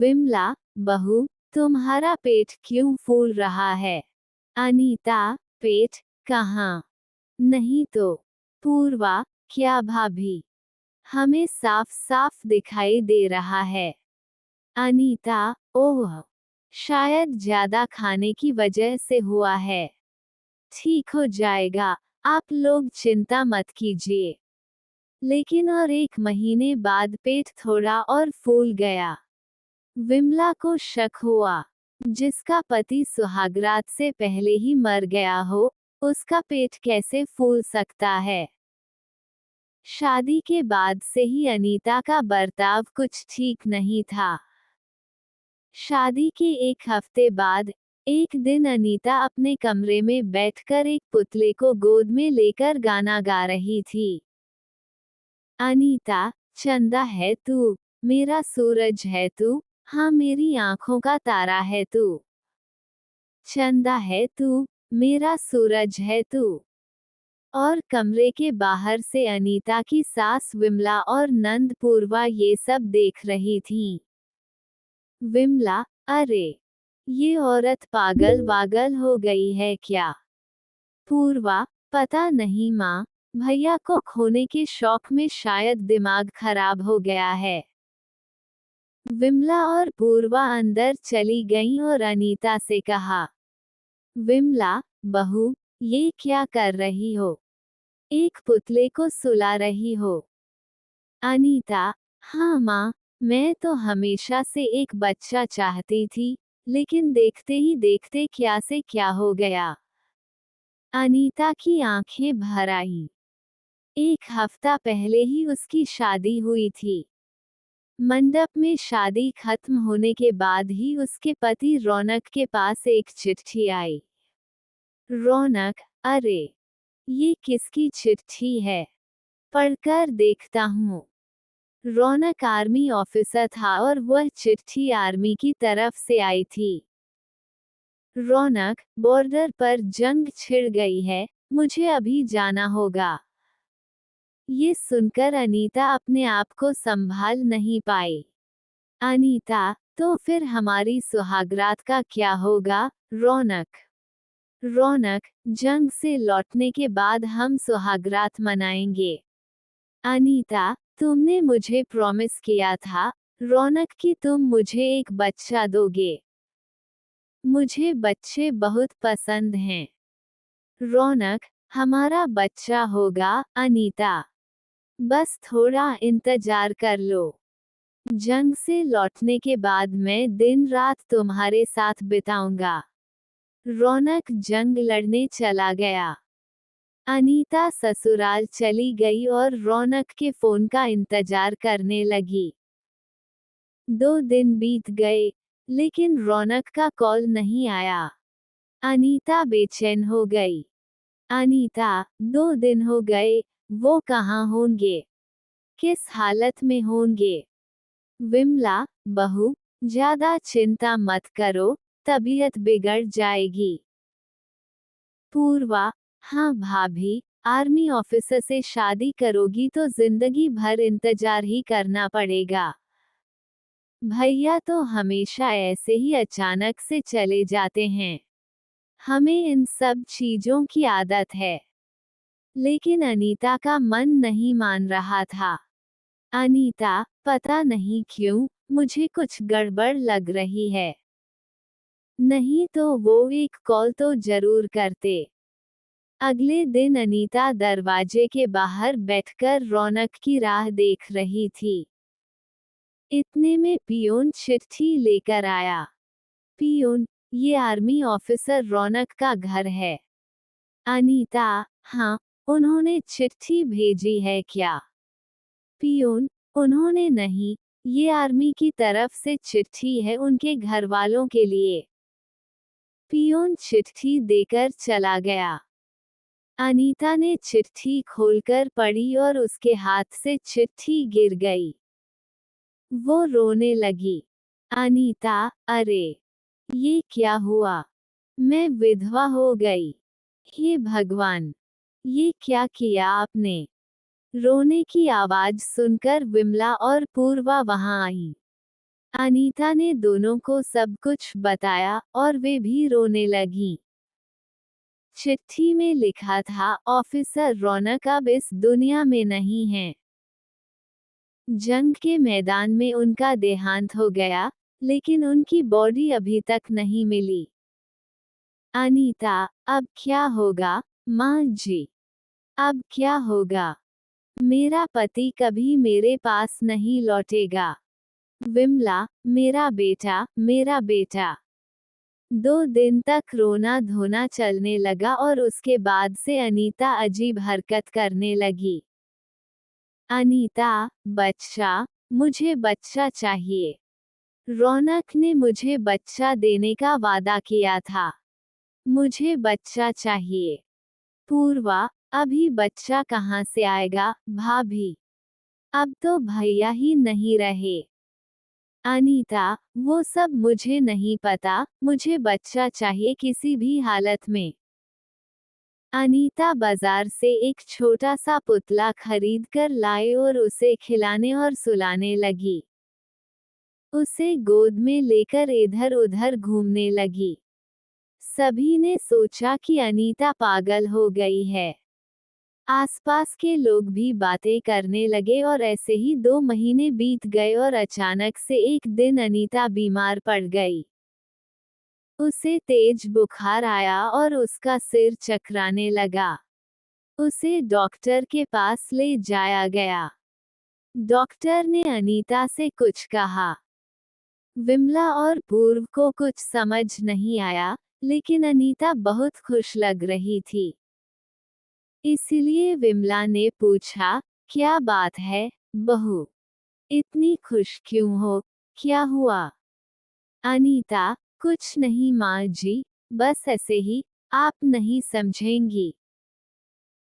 विमला, बहू, तुम्हारा पेट क्यों फूल रहा है? अनीता, पेट कहाँ? नहीं तो। पूर्वा, क्या भाभी? हमें साफ साफ दिखाई दे रहा है। अनीता, ओह, शायद ज्यादा खाने की वजह से हुआ है। ठीक हो जाएगा, आप लोग चिंता मत कीजिए। लेकिन और 1 महीने बाद पेट थोड़ा और फूल गया। विमला को शक हुआ। जिसका पति सुहागरात से पहले ही मर गया हो, उसका पेट कैसे फूल सकता है? शादी के बाद से ही अनीता का बर्ताव कुछ ठीक नहीं था। शादी के 1 हफ्ते बाद, एक दिन अनीता अपने कमरे में बैठकर एक पुतले को गोद में लेकर गाना गा रही थी। अनीता, चंदा है तू, मेरा सूरज है तू, हाँ मेरी आंखों का तारा है तू। चंदा है तू, मेरा सूरज है तू। और कमरे के बाहर से अनीता की सास विमला और नंद पूर्वा ये सब देख रही थीं। विमला, अरे, ये औरत पागल वागल हो गई है क्या? पूर्वा, पता नहीं माँ, भैया को खोने के शौक में शायद दिमाग खराब हो गया है। विमला और पूर्वा अंदर चली गईं और अनीता से कहा, विमला, बहू, ये क्या कर रही हो? एक पुतले को सुला रही हो? अनीता, हाँ माँ, मैं तो हमेशा से एक बच्चा चाहती थी, लेकिन देखते ही देखते क्या से क्या हो गया। अनीता की आंखें भर आईं। 1 हफ्ता पहले ही उसकी शादी हुई थी। मंडप में शादी खत्म होने के बाद ही उसके पति रौनक के पास एक चिट्ठी आई। रौनक, अरे, ये किसकी चिट्ठी है? पढ़कर देखता हूँ। रौनक आर्मी ऑफिसर था और वह चिट्ठी आर्मी की तरफ से आई थी। रौनक, बॉर्डर पर जंग छिड़ गई है, मुझे अभी जाना होगा। ये सुनकर अनीता अपने आप को संभाल नहीं पाई। अनीता, तो फिर हमारी सुहागरात का क्या होगा? रौनक, रौनक, जंग से लौटने के बाद हम सुहागरात मनाएंगे। अनीता, तुमने मुझे प्रॉमिस किया था, रौनक, कि तुम मुझे एक बच्चा दोगे। मुझे बच्चे बहुत पसंद हैं। रौनक, हमारा बच्चा होगा। अनीता, बस थोड़ा इंतजार कर लो। जंग से लौटने के बाद मैं दिन रात तुम्हारे साथ बिताऊंगा। रौनक जंग लड़ने चला गया। अनीता ससुराल चली गई और रौनक के फोन का इंतजार करने लगी। 2 दिन बीत गए, लेकिन रौनक का कॉल नहीं आया। अनीता बेचैन हो गई। अनीता, 2 दिन हो गए, वो कहाँ होंगे? किस हालत में होंगे? विमला, बहू, ज्यादा चिंता मत करो, तबीयत बिगड़ जाएगी। पूर्वा, हाँ भाभी, आर्मी ऑफिसर से शादी करोगी तो जिंदगी भर इंतजार ही करना पड़ेगा। भैया तो हमेशा ऐसे ही अचानक से चले जाते हैं। हमें इन सब चीजों की आदत है। लेकिन अनीता का मन नहीं मान रहा था। अनीता, पता नहीं क्यों, मुझे कुछ गड़बड़ लग रही है। नहीं तो वो एक कॉल तो जरूर करते। अगले दिन अनीता दरवाजे के बाहर बैठकर रौनक की राह देख रही थी। इतने में पियून चिट्ठी लेकर आया। पियून, ये आर्मी ऑफिसर रौनक का घर है। अनीता, हाँ, उन्होंने चिट्ठी भेजी है क्या? पियून, उन्होंने नहीं, ये आर्मी की तरफ से चिट्ठी है उनके घर वालों के लिए। पियून चिट्ठी देकर चला गया। अनीता ने चिट्ठी खोलकर पढ़ी और उसके हाथ से चिट्ठी गिर गई। वो रोने लगी। अनीता, अरे, ये क्या हुआ? मैं विधवा हो गई। हे भगवान, ये क्या किया आपने? रोने की आवाज सुनकर विमला और पूर्वा वहां आई। अनीता ने दोनों को सब कुछ बताया और वे भी रोने लगीं। चिट्ठी में लिखा था, ऑफिसर रौनक अब इस दुनिया में नहीं है। जंग के मैदान में उनका देहांत हो गया, लेकिन उनकी बॉडी अभी तक नहीं मिली। अनीता, अब क्या होगा माँ जी? अब क्या होगा? मेरा पति कभी मेरे पास नहीं लौटेगा। विमला, मेरा बेटा, मेरा बेटा। 2 दिन तक रोना धोना चलने लगा और उसके बाद से अनीता अजीब हरकत करने लगी। अनीता, बच्चा, मुझे बच्चा चाहिए। रौनक ने मुझे बच्चा देने का वादा किया था। मुझे बच्चा चाहिए। पूर्वा, अभी बच्चा कहाँ से आएगा, भाभी? अब तो भैया ही नहीं रहे। अनीता, वो सब मुझे नहीं पता, मुझे बच्चा चाहिए किसी भी हालत में। अनीता बाजार से एक छोटा सा पुतला खरीद कर लाई और उसे खिलाने और सुलाने लगी। उसे गोद में लेकर इधर उधर घूमने लगी। सभी ने सोचा कि अनीता पागल हो गई है। आसपास के लोग भी बातें करने लगे और ऐसे ही 2 महीने बीत गए और अचानक से एक दिन अनीता बीमार पड़ गई। उसे तेज बुखार आया और उसका सिर चकराने लगा। उसे डॉक्टर के पास ले जाया गया। डॉक्टर ने अनीता से कुछ कहा। विमला और पूर्व को कुछ समझ नहीं आया, लेकिन अनीता बहुत खुश लग रही थी। इसलिए विमला ने पूछा, क्या बात है, बहू? इतनी खुश क्यों हो, क्या हुआ? अनीता, कुछ नहीं माँ जी, बस ऐसे ही, आप नहीं समझेंगी।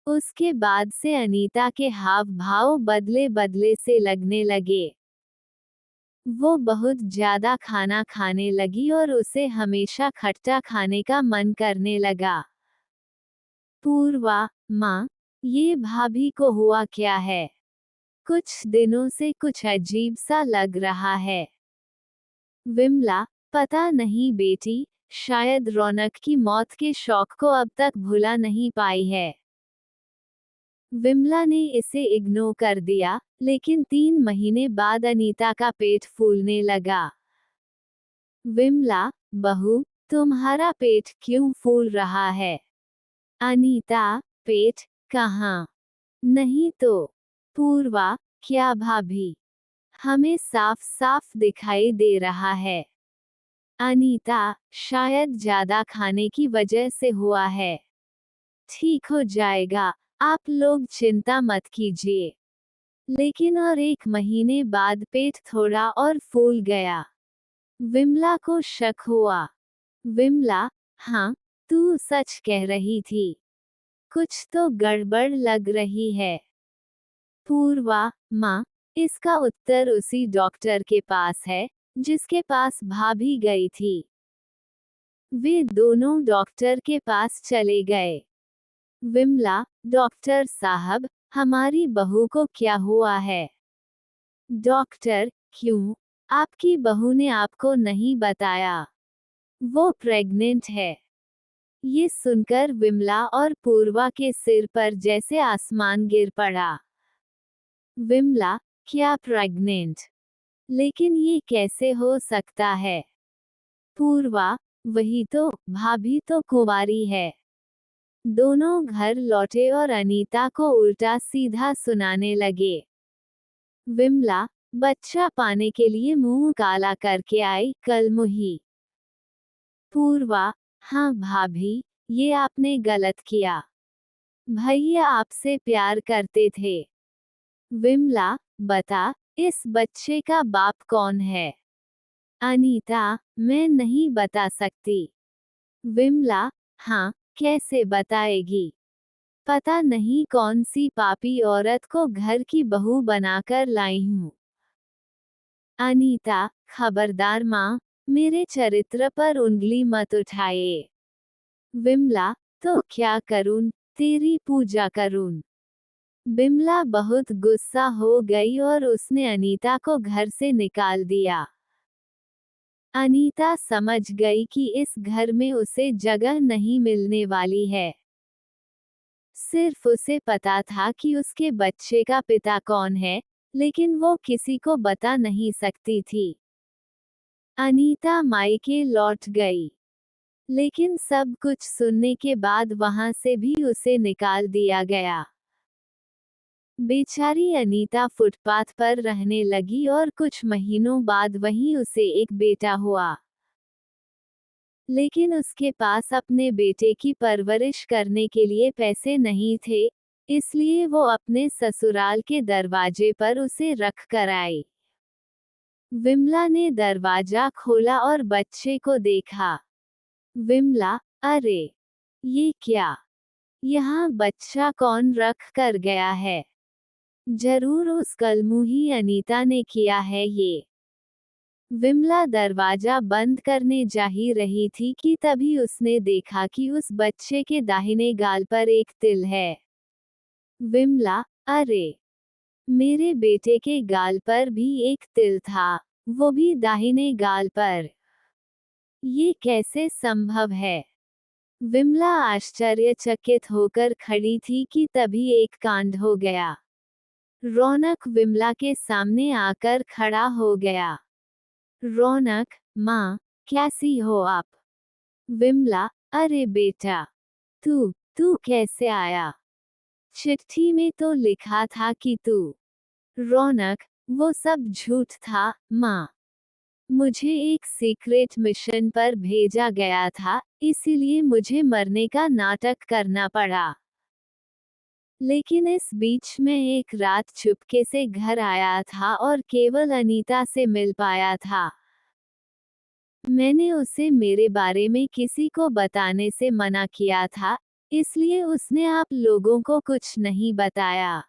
उसके बाद से अनीता के हाव भाव बदले बदले से लगने लगे। वो बहुत ज्यादा खाना खाने लगी और उसे हमेशा खट्टा खाने का मन करने लगा। पूर्वा, माँ, ये भाभी को हुआ क्या है? कुछ दिनों से कुछ अजीब सा लग रहा है। विमला, पता नहीं बेटी, शायद रौनक की मौत के शौक को अब तक भुला नहीं पाई है। विमला ने इसे इग्नोर कर दिया, लेकिन 3 महीने बाद अनीता का पेट फूलने लगा। विमला, बहू, तुम्हारा पेट क्यों फूल रहा है? अनीता, पेट कहाँ? नहीं तो। पूर्वा, क्या भाभी? हमें साफ साफ दिखाई दे रहा है। अनीता, शायद ज्यादा खाने की वजह से हुआ है। ठीक हो जाएगा, आप लोग चिंता मत कीजिए। लेकिन और 1 महीने बाद पेट थोड़ा और फूल गया। विमला को शक हुआ। विमला, हाँ, तू सच कह रही थी। कुछ तो गड़बड़ लग रही है। पूर्वा, माँ, इसका उत्तर उसी डॉक्टर के पास है, जिसके पास भाभी गई थी। वे दोनों डॉक्टर के पास चले गए। विमला, डॉक्टर साहब, हमारी बहू को क्या हुआ है? डॉक्टर, क्यों? आपकी बहू ने आपको नहीं बताया? वो प्रेग्नेंट है। ये सुनकर विमला और पूर्वा के सिर पर जैसे आसमान गिर पड़ा। विमला, क्या प्रेग्नेंट? लेकिन ये कैसे हो सकता है? पूर्वा, वही तो, भाभी तो कुंवारी है। दोनों घर लौटे और अनीता को उल्टा सीधा सुनाने लगे। विमला, बच्चा पाने के लिए मुंह काला करके आई कल मुही। पूर्वा, हाँ भाभी, ये आपने गलत किया। भैया आपसे प्यार करते थे। विमला, बता, इस बच्चे का बाप कौन है? अनीता, मैं नहीं बता सकती। विमला, हाँ, कैसे बताएगी? पता नहीं कौन सी पापी औरत को घर की बहू बनाकर लाई हूँ। अनीता, खबरदार माँ, मेरे चरित्र पर उंगली मत उठाए। विमला, तो क्या करूँ, तेरी पूजा करूँ? बिमला बहुत गुस्सा हो गई और उसने अनीता को घर से निकाल दिया। अनीता समझ गई कि इस घर में उसे जगह नहीं मिलने वाली है। सिर्फ उसे पता था कि उसके बच्चे का पिता कौन है, लेकिन वो किसी को बता नहीं सकती थी। अनीता मायके लौट गई, लेकिन सब कुछ सुनने के बाद वहां से भी उसे निकाल दिया गया। बेचारी अनीता फुटपाथ पर रहने लगी और कुछ महीनों बाद वहीं उसे एक बेटा हुआ। लेकिन उसके पास अपने बेटे की परवरिश करने के लिए पैसे नहीं थे, इसलिए वो अपने ससुराल के दरवाजे पर उसे रख कर आई। विमला ने दरवाजा खोला और बच्चे को देखा। विमला, अरे, ये क्या? यहाँ बच्चा कौन रख कर गया है? जरूर उस कलमुही अनीता ने किया है ये। विमला दरवाजा बंद करने जा ही रही थी कि तभी उसने देखा कि उस बच्चे के दाहिने गाल पर एक तिल है। विमला, अरे, मेरे बेटे के गाल पर भी एक तिल था, वो भी दाहिने गाल पर। ये कैसे संभव है? विमला आश्चर्यचकित होकर खड़ी थी कि तभी एक कांड हो गया। रौनक विमला के सामने आकर खड़ा हो गया। रौनक, माँ, कैसी हो आप? विमला, अरे बेटा, तू तू कैसे आया? चिट्ठी में तो लिखा था कि तू। रौनक, वो सब झूठ था, माँ। मुझे एक सीक्रेट मिशन पर भेजा गया था, इसीलिए मुझे मरने का नाटक करना पड़ा। लेकिन इस बीच मैं एक रात चुपके से घर आया था और केवल अनीता से मिल पाया था। मैंने उसे मेरे बारे में किसी को बताने से मना किया था, इसलिए उसने आप लोगों को कुछ नहीं बताया।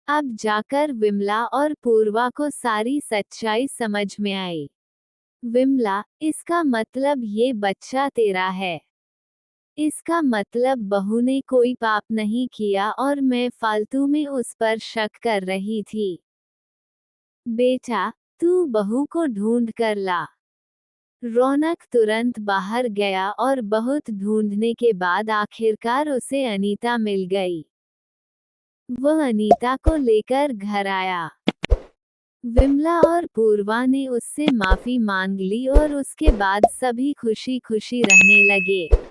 अब जाकर विमला और पूर्वा को सारी सच्चाई समझ में आई। विमला, इसका मतलब ये बच्चा तेरा है। इसका मतलब बहू ने कोई पाप नहीं किया और मैं फालतू में उस पर शक कर रही थी। बेटा, तू बहू को ढूंढ कर ला। रौनक तुरंत बाहर गया और बहुत ढूंढने के बाद आखिरकार उसे अनीता मिल गई। वह अनीता को लेकर घर आया। विमला और पूर्वा ने उससे माफी मांग ली और उसके बाद सभी खुशी खुशी रहने लगे।